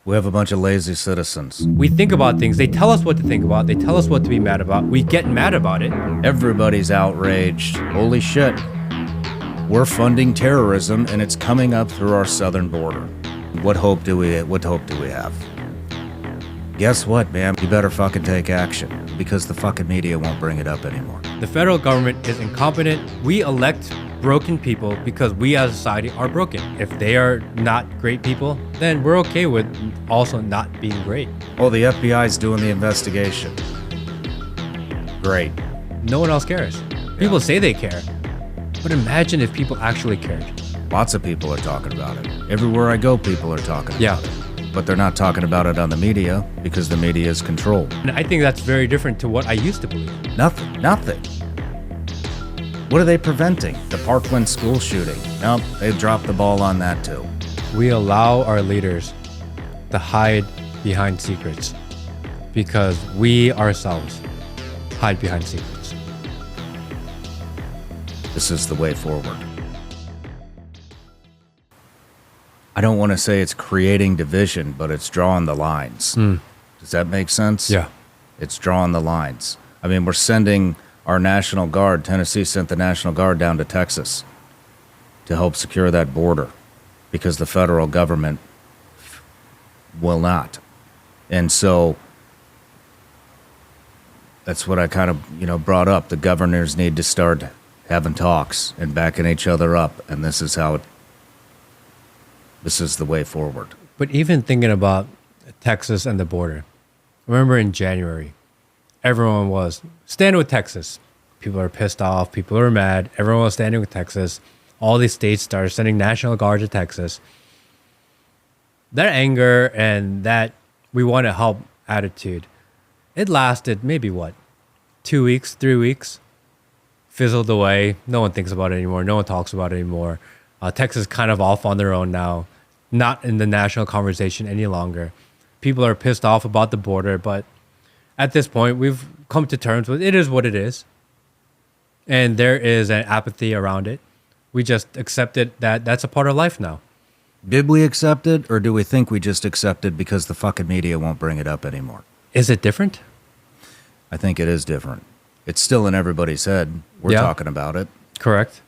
We have a bunch of lazy citizens. We think about things. They tell us what to think about. They tell us what to be mad about. We get mad about it. Everybody's outraged. Holy shit. We're funding terrorism and it's coming up through our southern border. What hope do we have? Guess what, man? You better fucking take action because the fucking media won't bring it up anymore. The federal government is incompetent. We elect broken people because we as a society are broken. If they are not great people, then we're okay with also not being great. Oh, the FBI's doing the investigation. Great. No one else cares. People say they care, but imagine if people actually cared. Lots of people are talking about it. Everywhere I go, people are talking about it. But they're not talking about it on the media because the media is controlled. And I think that's very different to what I used to believe. Nothing. What are they preventing? The Parkland school shooting. Nope, they've dropped the ball on that too. We allow our leaders to hide behind secrets because we ourselves hide behind secrets. This is the way forward. I don't want to say it's creating division, but it's drawing the lines. Does that make sense? Yeah. It's drawing the lines. I mean, we're sending our National Guard. Tennessee sent the National Guard down to Texas to help secure that border because the federal government will not. And so that's what I kind of, brought up. The governors need to start having talks and backing each other up. And this is the way forward. But even thinking about Texas and the border, remember in January, everyone was standing with Texas. People are pissed off. People are mad. Everyone was standing with Texas. All these states started sending National Guard to Texas. That anger and that we want to help attitude, it lasted maybe 2 weeks, 3 weeks, fizzled away. No one thinks about it anymore. No one talks about it anymore. Texas is kind of off on their own now, not in the national conversation any longer. People are pissed off about the border, but at this point, we've come to terms with it is what it is. And there is an apathy around it. We just accepted that that's a part of life now. Did we accept it, or do we think we just accept it because the fucking media won't bring it up anymore? Is it different? I think it is different. It's still in everybody's head. We're talking about it. Correct.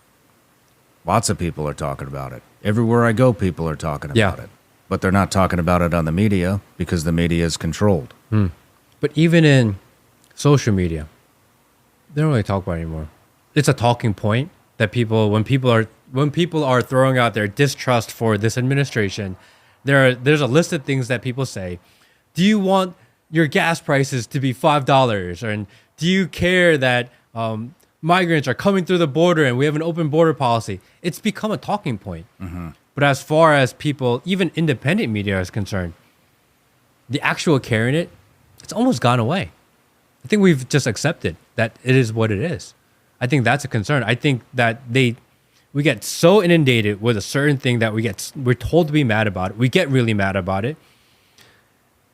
Lots of people are talking about it. Everywhere I go, people are talking about it. But they're not talking about it on the media because the media is controlled. But even in social media, they don't really talk about it anymore. It's a talking point that when people are throwing out their distrust for this administration, there's a list of things that people say. Do you want your gas prices to be $5? And do you care that migrants are coming through the border and we have an open border policy? It's become a talking point. But as far as people, even independent media is concerned, the actual care in it, it's almost gone away. I think we've just accepted that it is what it is. I think that's a concern. I think that we get so inundated with a certain thing that we're told to be mad about it. We get really mad about it.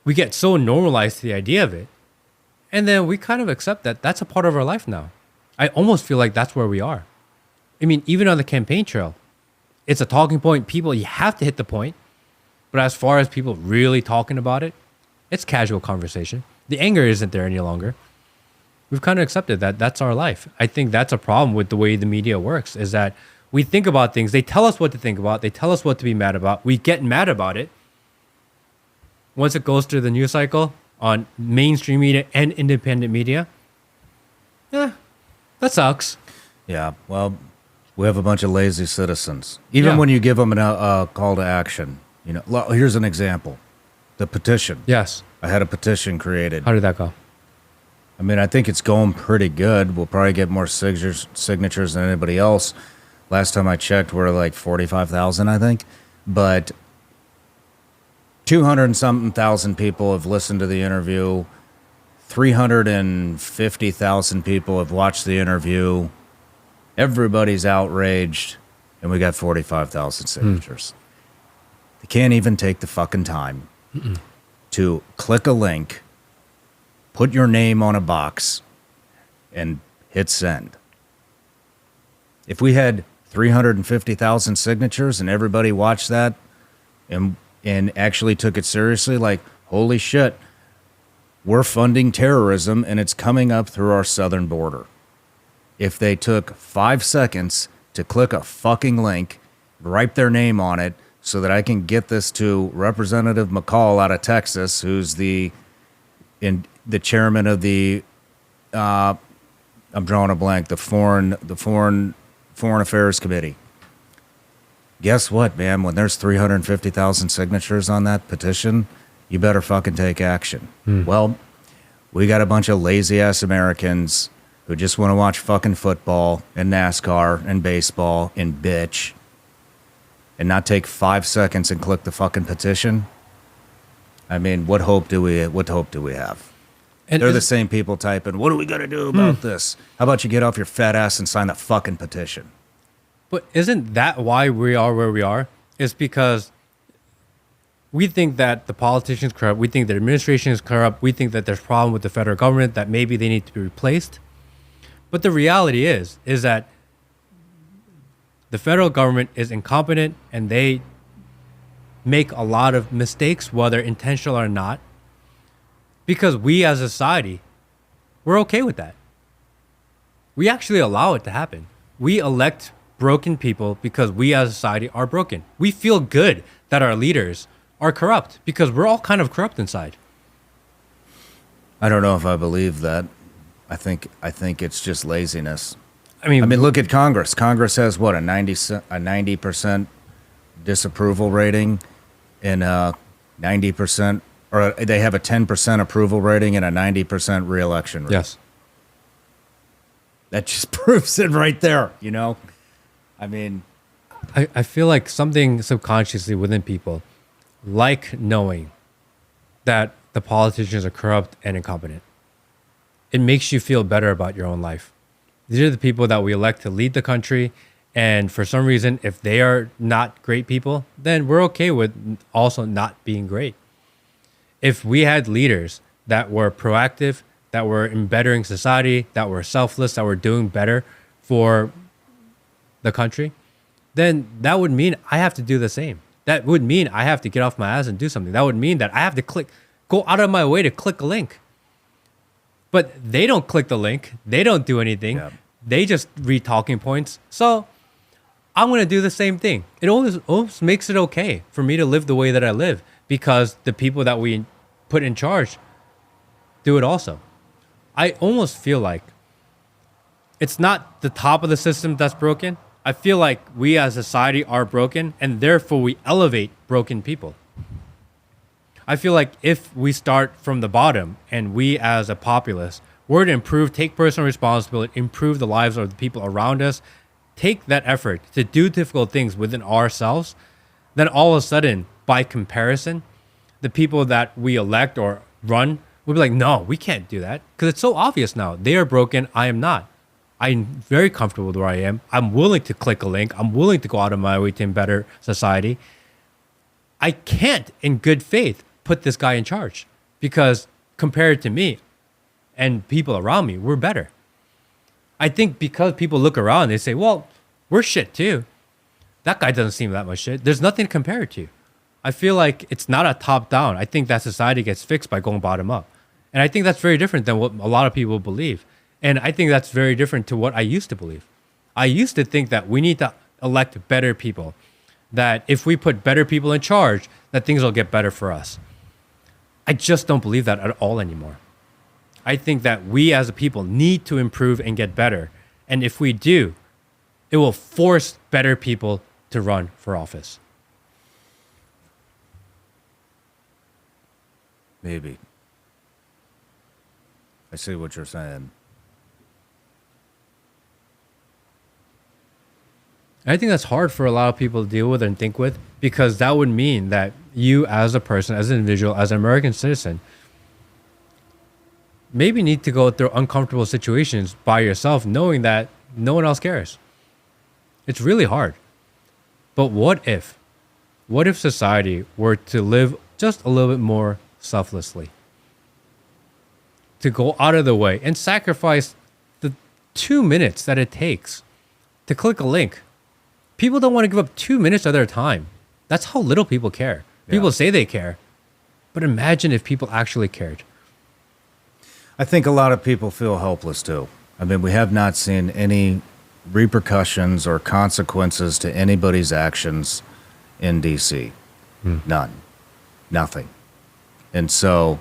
We get so normalized to the idea of it. And then we kind of accept that that's a part of our life now. I almost feel like that's where we are. I mean, even on the campaign trail, it's a talking point. People, you have to hit the point. But as far as people really talking about it, it's casual conversation. The anger isn't there any longer. We've kind of accepted that that's our life. I think that's a problem with the way the media works, is that we think about things. They tell us what to think about. They tell us what to be mad about. We get mad about it. Once it goes through the news cycle on mainstream media and independent media, that sucks. Yeah, well, we have a bunch of lazy citizens. Even when you give them a call to action. Here's an example. The petition. Yes. I had a petition created. How did that go? I mean, I think it's going pretty good. We'll probably get more signatures than anybody else. Last time I checked, we're like 45,000, I think. But 200 and something thousand people have listened to the interview. 350,000 people have watched the interview. Everybody's outraged. And we got 45,000 signatures. They can't even take the fucking time to click a link, put your name on a box, and hit send. If we had 350,000 signatures and everybody watched that, and and actually took it seriously, like, holy shit, we're funding terrorism and it's coming up through our southern border. If they took 5 seconds to click a fucking link, write their name on it so that I can get this to Representative McCall out of Texas, who's the chairman of the I'm drawing a blank, the Foreign Affairs Committee. Guess what, man? When there's 350,000 signatures on that petition, you better fucking take action. Well, we got a bunch of lazy-ass Americans who just want to watch fucking football and NASCAR and baseball and bitch and not take 5 seconds and click the fucking petition. I mean, what hope do we have? And they're the same people typing, what do we got to do about this? How about you get off your fat ass and sign the fucking petition? But isn't that why we are where we are? It's because we think that the politicians are corrupt. We think the administration is corrupt. We think that there's a problem with the federal government, that maybe they need to be replaced. But the reality is that the federal government is incompetent and they make a lot of mistakes, whether intentional or not, because we as a society, we're okay with that. We actually allow it to happen. We elect broken people because we as a society are broken. We feel good that our leaders are corrupt because we're all kind of corrupt inside. I don't know if I believe that. I think it's just laziness. I mean, look at Congress. Congress has what, a 90% disapproval rating and 90%, or they have a 10% approval rating and a 90% reelection rate. Yes. That just proves it right there, you know? I mean, I feel like something subconsciously within people like knowing that the politicians are corrupt and incompetent. It makes you feel better about your own life. These are the people that we elect to lead the country. And for some reason, if they are not great people, then we're okay with also not being great. If we had leaders that were proactive, that were in bettering society, that were selfless, that were doing better for the country, then that would mean I have to do the same. That would mean I have to get off my ass and do something. That would mean that I have to go out of my way to click a link. But they don't click the link. They don't do anything. Yeah. They just read talking points. So I'm going to do the same thing. It almost makes it okay for me to live the way that I live because the people that we put in charge do it also. I almost feel like it's not the top of the system that's broken. I feel like we as a society are broken and therefore we elevate broken people. I feel like if we start from the bottom and we as a populace were to improve, take personal responsibility, improve the lives of the people around us, take that effort to do difficult things within ourselves, then all of a sudden, by comparison, the people that we elect or run will be like, no, we can't do that because it's so obvious now. They are broken. I am not. I'm very comfortable with where I am. I'm willing to click a link. I'm willing to go out of my way to better society. I can't, in good faith, put this guy in charge because compared to me and people around me, we're better. I think because people look around, they say, well, we're shit too. That guy doesn't seem that much shit. There's nothing to compare it to. I feel like it's not a top down. I think that society gets fixed by going bottom up. And I think that's very different than what a lot of people believe. And I think that's very different to what I used to believe. I used to think that we need to elect better people, that if we put better people in charge, that things will get better for us. I just don't believe that at all anymore. I think that we as a people need to improve and get better. And if we do, it will force better people to run for office. Maybe. I see what you're saying. I think that's hard for a lot of people to deal with and think with because that would mean that you as a person, as an individual, as an American citizen, maybe need to go through uncomfortable situations by yourself knowing that no one else cares. It's really hard. But what if society were to live just a little bit more selflessly? To go out of the way and sacrifice the 2 minutes that it takes to click a link. People don't want to give up 2 minutes of their time. That's how little people care. People say they care, but imagine if people actually cared. I think a lot of people feel helpless too. I mean, we have not seen any repercussions or consequences to anybody's actions in DC. None. Nothing. And so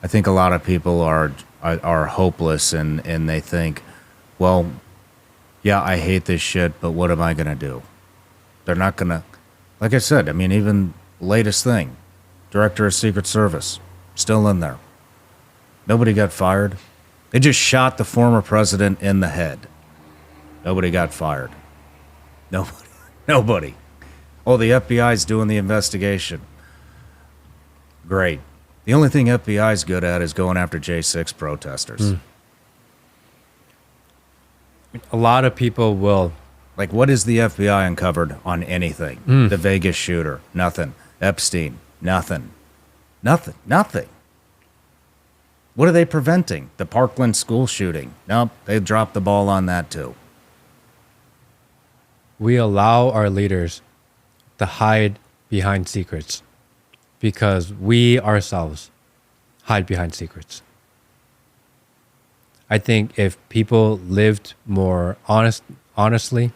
I think a lot of people are hopeless and they think, well, yeah, I hate this shit, but what am I going to do? They're not going to, like I said, I mean, even latest thing, Director of Secret Service, still in there. Nobody got fired. They just shot the former president in the head. Nobody got fired. Nobody. Nobody. Oh, the FBI's doing the investigation. Great. The only thing FBI's good at is going after J6 protesters. A lot of people will. Like, what is the FBI uncovered on anything? The Vegas shooter, nothing. Epstein, nothing. Nothing. What are they preventing? The Parkland school shooting. Nope, they dropped the ball on that too. We allow our leaders to hide behind secrets because we ourselves hide behind secrets. I think if people lived more honestly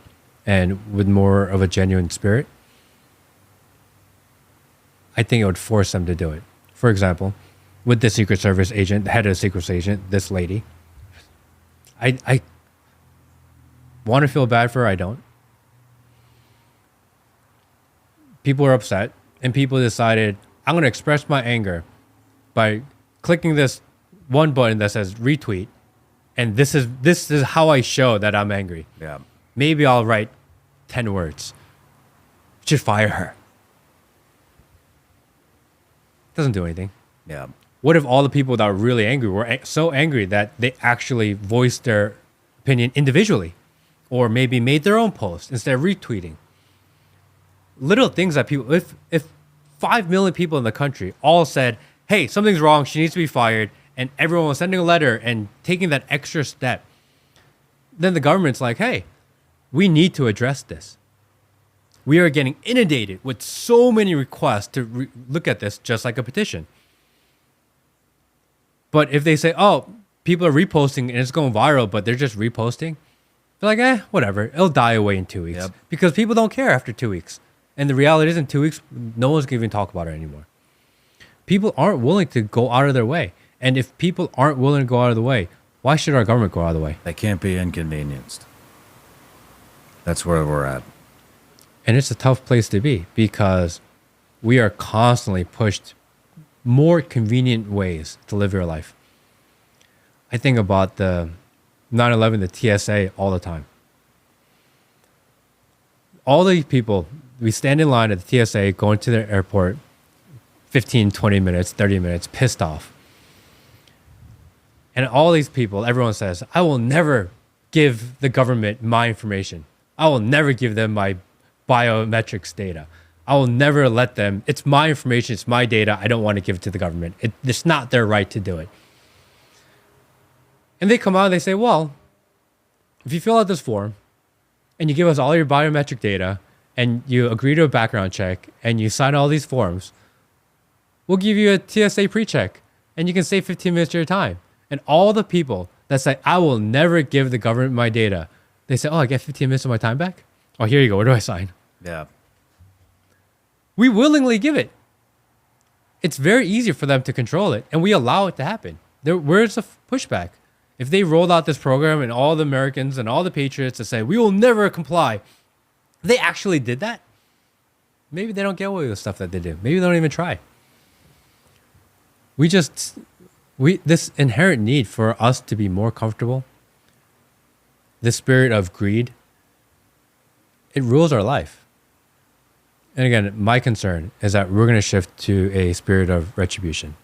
and with more of a genuine spirit, I think it would force them to do it. For example, with the Secret Service agent, the head of the Secret Service agent, this lady, I want to feel bad for her, I don't. People are upset, and people decided, I'm going to express my anger by clicking this one button that says retweet, and this is how I show that I'm angry. Yeah. Maybe I'll write 10 words. Just fire her. Doesn't do anything. Yeah. What if all the people that were really angry were so angry that they actually voiced their opinion individually, or maybe made their own post instead of retweeting? Little things that people, if 5 million people in the country all said, hey, something's wrong, she needs to be fired, and everyone was sending a letter and taking that extra step, then the government's like, hey, we need to address this. We are getting inundated with so many requests to look at this just like a petition. But if they say, oh, people are reposting and it's going viral, but they're just reposting, they're like, whatever, it'll die away in 2 weeks. Yep. Because people don't care after 2 weeks. And the reality is in 2 weeks, no one's going to even talk about it anymore. People aren't willing to go out of their way. And if people aren't willing to go out of the way, why should our government go out of the way? They can't be inconvenienced. That's where we're at. And it's a tough place to be because we are constantly pushed more convenient ways to live your life. I think about the 9/11, the TSA all the time. All these people, we stand in line at the TSA going to the airport 15, 20 minutes, 30 minutes, pissed off. And all these people, everyone says, I will never give the government my information. I will never give them my biometrics data. I will never let them. It's my information. It's my data. I don't want to give it to the government. It's not their right to do it. And they come out and they say, well, if you fill out this form and you give us all your biometric data and you agree to a background check and you sign all these forms, we'll give you a TSA pre-check and you can save 15 minutes of your time. And all the people that say, I will never give the government my data, they say, oh, I get 15 minutes of my time back? Oh, here you go. Where do I sign? Yeah. We willingly give it. It's very easy for them to control it, and we allow it to happen. Where's the pushback? If they rolled out this program and all the Americans and all the patriots to say, we will never comply, they actually did that, maybe they don't get away with the stuff that they do. Maybe they don't even try. This inherent need for us to be more comfortable, this spirit of greed, it rules our life. And again, my concern is that we're going to shift to a spirit of retribution.